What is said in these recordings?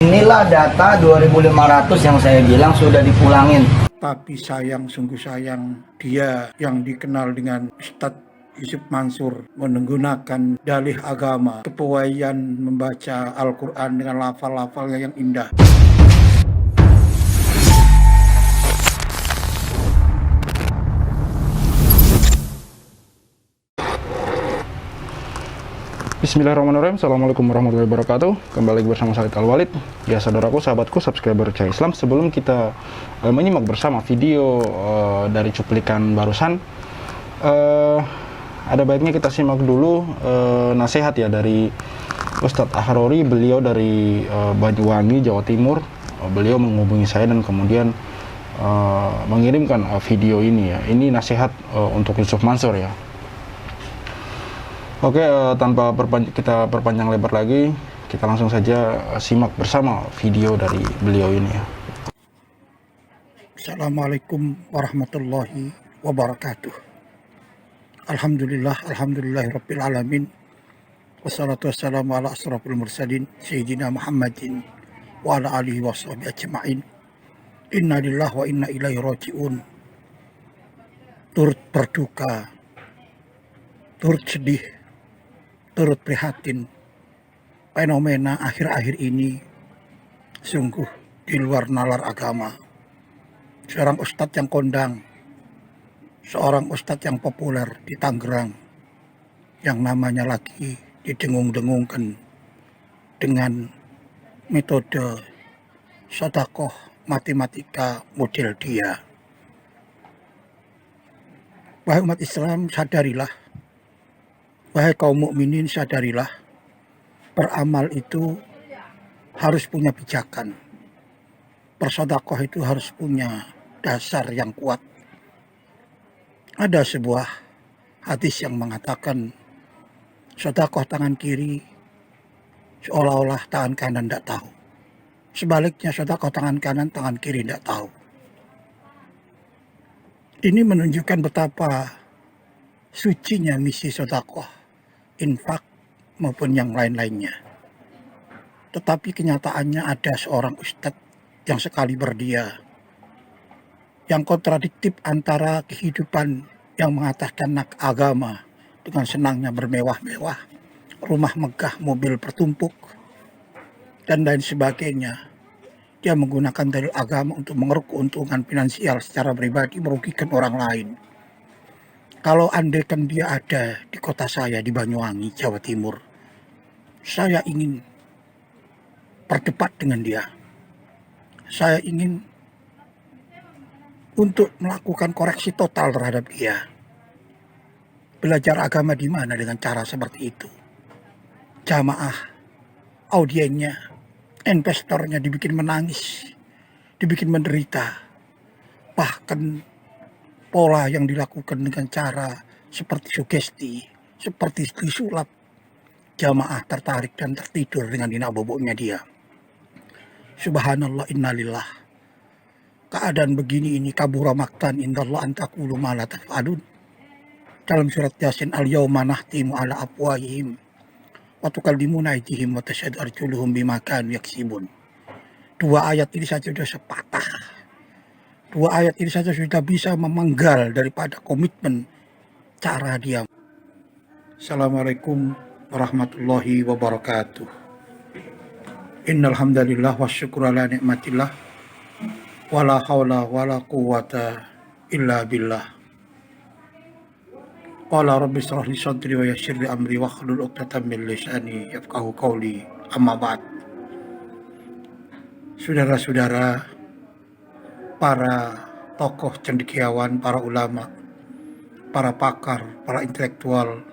Inilah data 2.500 yang saya bilang sudah dipulangin. Tapi sayang, sungguh sayang, dia yang dikenal dengan Ustadz Yusuf Mansur menggunakan dalih agama, kepewayan membaca Al-Quran dengan lafal-lafalnya yang indah. Bismillahirrahmanirrahim. Assalamualaikum warahmatullahi wabarakatuh. Kembali lagi bersama saya Al-Walid. Ya saudaraku, sahabatku, subscriber Cahaya Islam. Sebelum kita menyimak bersama video dari cuplikan barusan, ada baiknya kita simak dulu nasihat ya dari Ustadz Ahrori. Beliau dari Banyuwangi, Jawa Timur. Beliau menghubungi saya dan kemudian mengirimkan video ini ya. Ini nasihat untuk Yusuf Mansur ya. Oke, tanpa kita perpanjang lebar lagi, kita langsung saja simak bersama video dari beliau ini ya. Assalamualaikum warahmatullahi wabarakatuh. Alhamdulillahirabbil alamin. Wassalatu wassalamu ala asrofil mursalin sayyidina Muhammadin wa ala alihi washabihi ajma'in. Inna lillahi wa inna ilaihi raji'un. Turut berduka, turut sedih, turut prihatin. Fenomena akhir-akhir ini sungguh di luar nalar agama. Seorang ustadz yang kondang, seorang ustadz yang populer di Tangerang, yang namanya lagi didengung-dengungkan dengan metode sedekah matematika model dia. Wahai umat Islam, sadarilah. Wahai kaum mukminin, sadarilah, beramal itu harus punya pijakan. Bersedekah itu harus punya dasar yang kuat. Ada sebuah hadis yang mengatakan sedekah tangan kiri seolah-olah tangan kanan tidak tahu. Sebaliknya sedekah tangan kanan, tangan kiri tidak tahu. Ini menunjukkan betapa sucinya misi sedekah, infak maupun yang lain-lainnya. Tetapi kenyataannya ada seorang ustadz yang sekali berdia, yang kontradiktif antara kehidupan yang mengataskan agama dengan senangnya bermewah-mewah, rumah megah, mobil bertumpuk, dan lain sebagainya. Dia menggunakan dalil agama untuk mengeruk keuntungan finansial secara pribadi, merugikan orang lain. Kalau andaikan dia ada di kota saya, di Banyuwangi, Jawa Timur, saya ingin berdebat dengan dia. Saya ingin untuk melakukan koreksi total terhadap dia. Belajar agama di mana dengan cara seperti itu? Jamaah, audiennya, investornya dibikin menangis, dibikin menderita. Bahkan pola yang dilakukan dengan cara seperti sugesti, seperti disulap, jamaah tertarik dan tertidur dengan dina boboknya dia. Subhanallah, innalillah. Keadaan begini ini kabura maktan indallah antakulu ma la taf'alun. Dalam surat Yasin, al-yawma nahtimu ala afwahihim wa tukallimuna aydihim wa tashhadu arjuluhum bima kanu yaksibun. Dua ayat ini saja sudah sepatah. Dua ayat ini saja sudah bisa memenggal daripada komitmen cara dia. Assalamualaikum warahmatullahi wabarakatuh. Innal hamdalillah wa syukru ala nikmatillah wala haula wala quwwata illa billah. Qala rabbi shrah li sadri wa yassir li amri wahlul 'uqdatam min lisani yafqahu qawli. Amma ba'd. Saudara-saudara, para tokoh cendekiawan, para ulama, para pakar, para intelektual,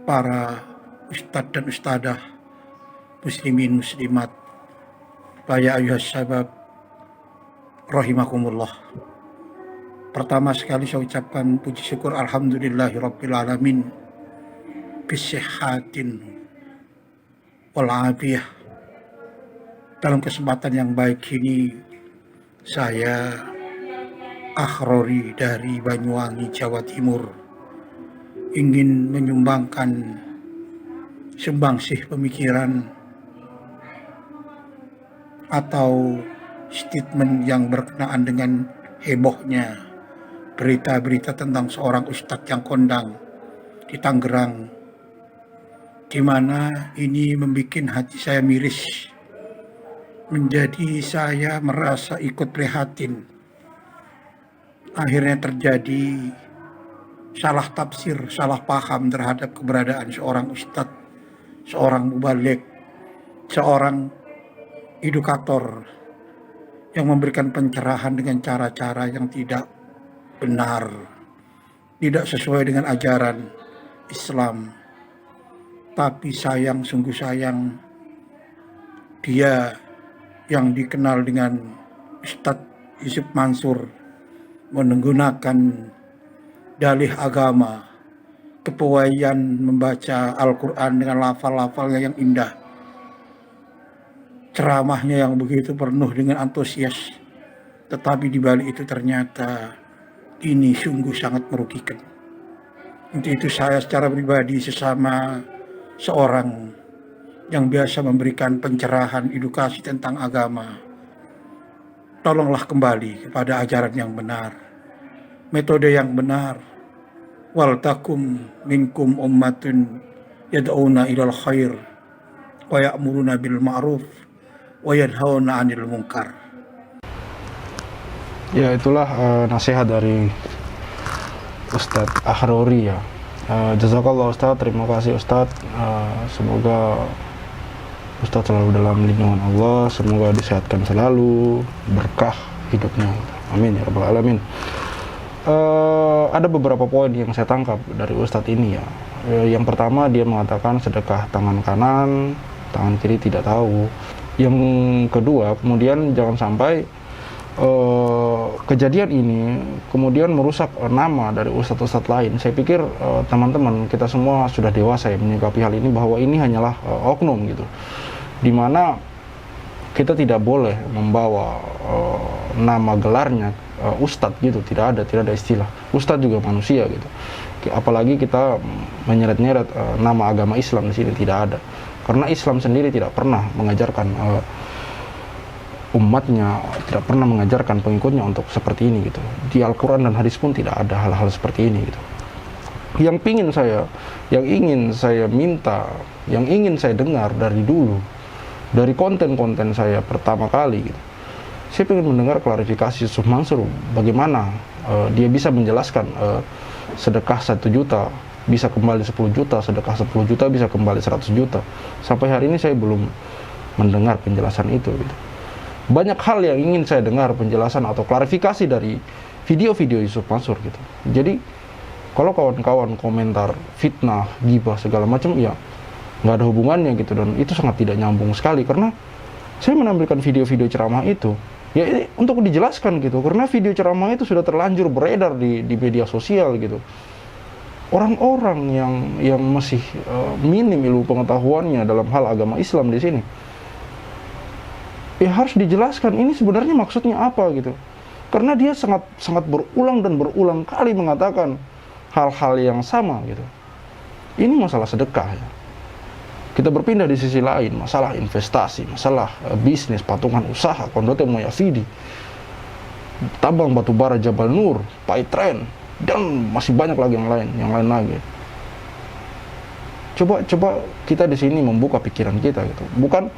para ustadz dan ustadah, muslimin muslimat, ya ayuhas sabab, rahimakumullah. Pertama sekali saya ucapkan puji syukur alhamdulillahirabbil alamin bisihhatin wal afiyah. Dalam kesempatan yang baik ini, saya Ahrori dari Banyuwangi, Jawa Timur, ingin menyumbangkan sumbangsih pemikiran atau statement yang berkenaan dengan hebohnya berita-berita tentang seorang ustadz yang kondang di Tangerang, di mana ini membuat hati saya miris, menjadi saya merasa ikut prihatin. Akhirnya terjadi salah tafsir, salah paham terhadap keberadaan seorang ustadz, seorang mubaligh, seorang edukator yang memberikan pencerahan dengan cara-cara yang tidak benar, tidak sesuai dengan ajaran Islam. Tapi sayang, sungguh sayang, dia yang dikenal dengan Ustadz Yusuf Mansur menggunakan dalih agama, kepewayan membaca Al-Quran dengan lafal-lafalnya yang indah, ceramahnya yang begitu penuh dengan antusias, tetapi di balik itu ternyata ini sungguh sangat merugikan. Untuk itu saya secara pribadi sesama seorang yang biasa memberikan pencerahan edukasi tentang agama, tolonglah kembali kepada ajaran yang benar, metode yang benar. Wal takum minkum ummatun yad'una ilal khair wa ya'muruna bil ma'ruf wa yanhauna 'anil munkar. Ya, itulah nasihat dari Ustadz Ahrori ya. Jazakallah Ustadz, terima kasih Ustadz. Semoga Ustadz selalu dalam lindungan Allah, semoga disehatkan selalu, berkah hidupnya. Amin ya rabbal alamin. Ada beberapa poin yang saya tangkap dari Ustadz ini ya. Yang pertama, dia mengatakan sedekah tangan kanan, tangan kiri tidak tahu. Yang kedua, kemudian jangan sampai kejadian ini kemudian merusak nama dari ustadz-ustadz lain. Saya pikir teman-teman kita semua sudah dewasa ya menyikapi hal ini, bahwa ini hanyalah oknum gitu, dimana kita tidak boleh membawa nama gelarnya ustadz gitu. Tidak ada istilah ustadz, juga manusia gitu. Apalagi kita menyeret-nyeret nama agama Islam di sini, tidak ada. Karena Islam sendiri tidak pernah mengajarkan umatnya, tidak pernah mengajarkan pengikutnya untuk seperti ini gitu. Di Al-Quran dan hadis pun tidak ada hal-hal seperti ini gitu. Yang ingin saya minta, yang ingin saya dengar dari dulu, dari konten-konten saya pertama kali gitu, saya ingin mendengar klarifikasi Yusuf Mansur, bagaimana dia bisa menjelaskan sedekah 1 juta bisa kembali 10 juta, sedekah 10 juta bisa kembali 100 juta. Sampai hari ini saya belum mendengar penjelasan itu gitu. Banyak hal yang ingin saya dengar penjelasan atau klarifikasi dari video-video Yusuf Mansur gitu. Jadi kalau kawan-kawan komentar fitnah, gibah segala macam, ya nggak ada hubungannya gitu, dan itu sangat tidak nyambung sekali. Karena saya menampilkan video-video ceramah itu ya ini untuk dijelaskan gitu, karena video ceramah itu sudah terlanjur beredar di media sosial gitu. Orang-orang yang masih minim ilmu pengetahuannya dalam hal agama Islam di sini, ya harus dijelaskan ini sebenarnya maksudnya apa gitu. Karena dia sangat berulang dan berulang kali mengatakan hal-hal yang sama gitu. Ini masalah sedekah ya. Kita berpindah di sisi lain, masalah investasi, masalah bisnis, patungan usaha, Kondote Moyafidi, tambang batu bara Jabal Nur, Paitren, dan masih banyak lagi yang lain lagi. Coba kita di sini membuka pikiran kita gitu. Bukan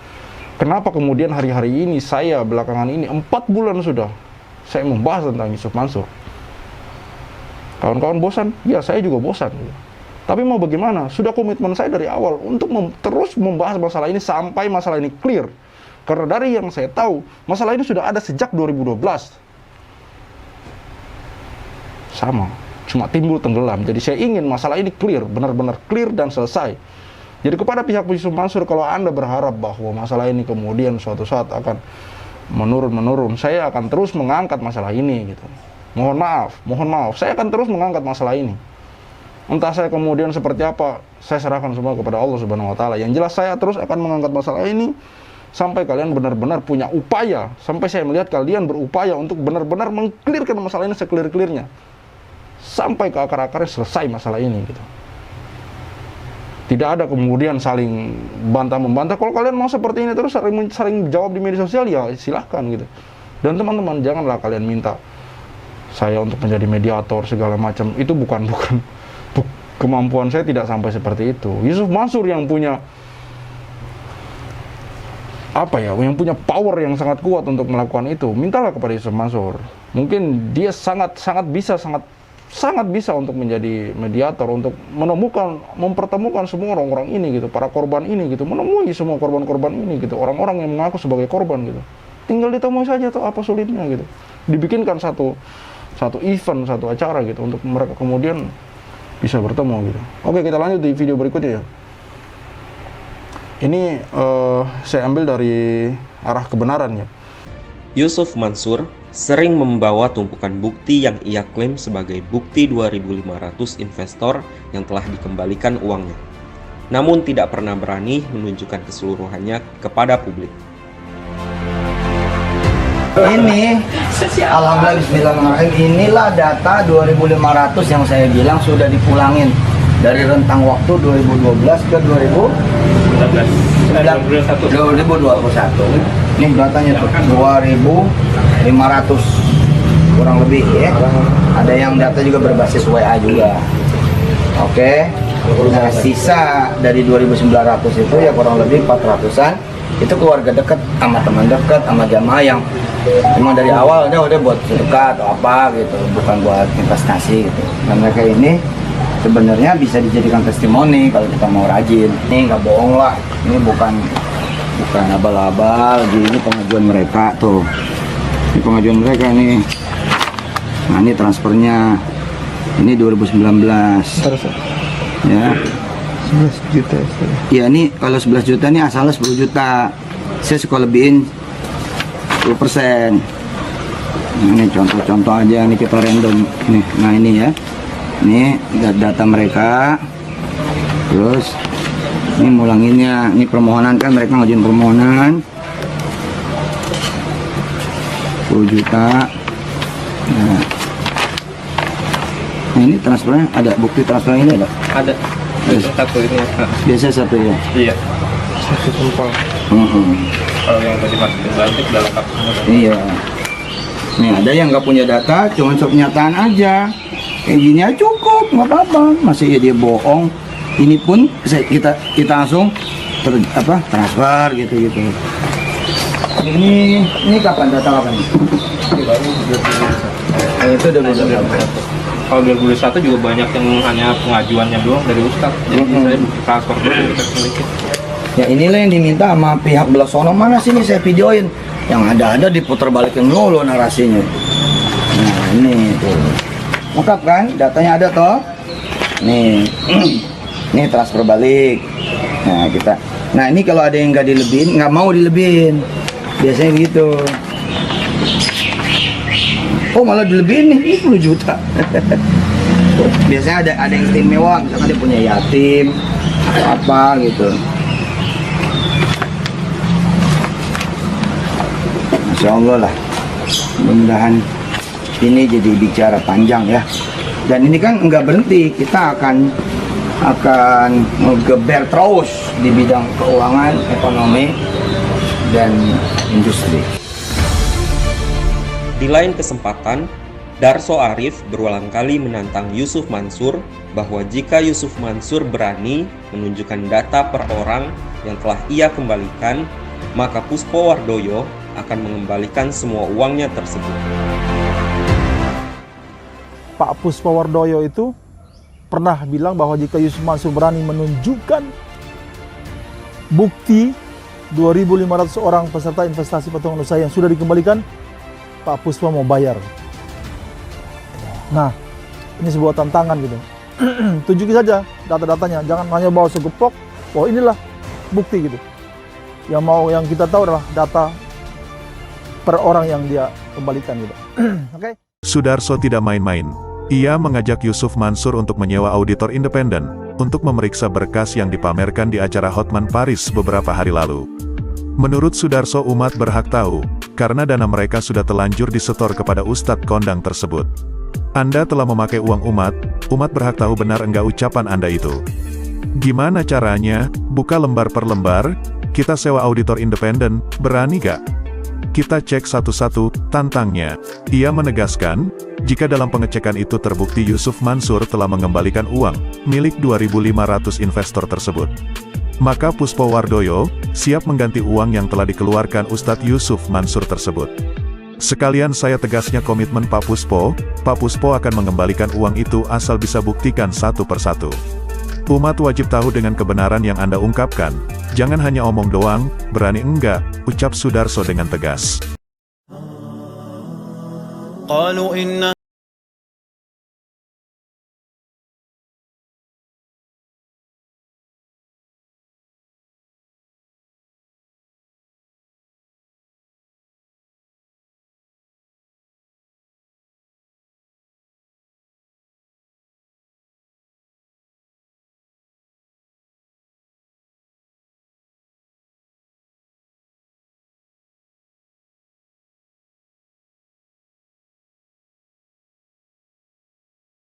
kenapa kemudian hari-hari ini saya belakangan ini 4 bulan sudah saya membahas tentang Yusuf Mansur. Kawan-kawan bosan? Ya, saya juga bosan gitu. Tapi mau bagaimana? Sudah komitmen saya dari awal untuk terus membahas masalah ini sampai masalah ini clear. Karena dari yang saya tahu, masalah ini sudah ada sejak 2012. Sama, cuma timbul tenggelam. Jadi saya ingin masalah ini clear, benar-benar clear dan selesai. Jadi kepada pihak Yusuf Mansur, kalau Anda berharap bahwa masalah ini kemudian suatu saat akan menurun, saya akan terus mengangkat masalah ini gitu. Mohon maaf, saya akan terus mengangkat masalah ini. Entah saya kemudian seperti apa, saya serahkan semua kepada Allah Subhanahu wa taala. Yang jelas saya terus akan mengangkat masalah ini sampai kalian benar-benar punya upaya, sampai saya melihat kalian berupaya untuk benar-benar mengklirkan masalah ini seklir-klirnya. Sampai ke akar-akarnya selesai masalah ini gitu. Tidak ada kemudian saling bantah-membantah. Kalau kalian mau seperti ini terus sering jawab di media sosial, ya silahkan gitu. Dan teman-teman, janganlah kalian minta saya untuk menjadi mediator segala macam. Itu bukan kemampuan saya, tidak sampai seperti itu. Yusuf Mansur yang punya yang punya power yang sangat kuat untuk melakukan itu. Mintalah kepada Yusuf Mansur. Mungkin dia sangat bisa untuk menjadi mediator, untuk mempertemukan semua orang-orang ini gitu, para korban ini gitu, menemui semua korban-korban ini gitu, orang-orang yang mengaku sebagai korban gitu. Tinggal ditemui saja tuh, apa sulitnya gitu. Dibikinkan satu event, satu acara gitu untuk mereka kemudian bisa bertemu gitu. Oke, kita lanjut di video berikutnya ya. Ini saya ambil dari arah kebenaran ya. Yusuf Mansur sering membawa tumpukan bukti yang ia klaim sebagai bukti 2.500 investor yang telah dikembalikan uangnya. Namun tidak pernah berani menunjukkan keseluruhannya kepada publik. Ini, alhamdulillah bismillahirrahmanirrahim, inilah data 2.500 yang saya bilang sudah dipulangin dari rentang waktu 2012 ke 2021. Ini datanya tuh 2.500 kurang lebih ya. Ada yang data juga berbasis WA juga. Oke. Nah, sisa dari 2.900 itu ya kurang lebih 400-an itu keluarga dekat sama teman dekat sama jamaah yang memang dari awal udah buat sedekah atau apa gitu, bukan buat investasi gitu. Dan mereka ini sebenarnya bisa dijadikan testimoni kalau kita mau rajin. Ini nggak bohong lah, ini bukan abal-abal. Ini pengajuan mereka tuh. Ini pengajuan mereka nih. Nah, ini transfernya. Ini 2019. Ya. 11 juta. Ya, ini kalau 11 juta ini asalnya 10 juta. Saya suka lebihin 10%. Nah, ini contoh-contoh aja, nih kita random nih. Nah, ini ya. Ini data mereka. Terus ini mulanginnya, ini permohonan kan mereka ngajuin permohonan 10 juta. Nah, ini transfernya ada, bukti transfer ini ada? Ada. Satu ini. Biasa satu ya? Iya. Satu tumpang. Kalau yang tadi masukin balik udah lengkap semua. Iya. Nih ada yang nggak punya data, cuma pernyataan aja. Kayak gini aja cukup, nggak apa-apa. Masih ya dia bohong. Ini pun kita langsung transfer gitu. Ini kapan data kapan? Itu udah Kalau 2021 juga banyak yang hanya pengajuannya doang dari Ustadz. Jadi saya transfer dulu kita sedikit. Ya inilah yang diminta sama pihak belah sono. Mana sini saya videoin. Yang ada diputar balikin dulu narasinya. Nah ini tuh. Lengkap kan? Datanya ada toh. Nih. Ini transfer balik. Nah kita. Nah ini kalau ada yang nggak dilebihin, nggak mau dilebihin. Biasanya gitu. Oh malah dilebihin nih, 10 juta. Biasanya ada yang istimewa, misalkan dia punya yatim atau apa gitu. Masya Allah lah. Mudah-mudahan ini jadi bicara panjang ya. Dan ini kan nggak berhenti, kita akan ngegeber terus di bidang keuangan, ekonomi, dan industri. Di lain kesempatan, Darso Arif berulang kali menantang Yusuf Mansur bahwa jika Yusuf Mansur berani menunjukkan data per orang yang telah ia kembalikan, maka Puspo Wardoyo akan mengembalikan semua uangnya tersebut. Pak Puspo Wardoyo itu pernah bilang bahwa jika Yusuf Mansur berani menunjukkan bukti 2.500 orang peserta investasi patungan usaha yang sudah dikembalikan, Pak Puspo mau bayar. Nah, ini sebuah tantangan gitu. Tunjukin saja data-datanya, jangan hanya bawa segepok. Oh inilah bukti gitu. Yang kita tahu adalah data per orang yang dia kembalikan gitu. Oke? Sudarso tidak main-main. Ia mengajak Yusuf Mansur untuk menyewa auditor independen untuk memeriksa berkas yang dipamerkan di acara Hotman Paris beberapa hari lalu. Menurut Sudarso, umat berhak tahu, karena dana mereka sudah telanjur disetor kepada Ustadz kondang tersebut. Anda telah memakai uang umat berhak tahu benar enggak ucapan Anda itu. Gimana caranya? Buka lembar per lembar, kita sewa auditor independen, berani gak? Kita cek satu-satu, tantangnya. Ia menegaskan, jika dalam pengecekan itu terbukti Yusuf Mansur telah mengembalikan uang milik 2.500 investor tersebut, maka Puspo Wardoyo siap mengganti uang yang telah dikeluarkan Ustadz Yusuf Mansur tersebut. Sekalian saya tegasnya komitmen Pak Puspo akan mengembalikan uang itu asal bisa buktikan satu persatu. Umat wajib tahu dengan kebenaran yang Anda ungkapkan, jangan hanya omong doang, berani enggak, ucap Sudarso dengan tegas.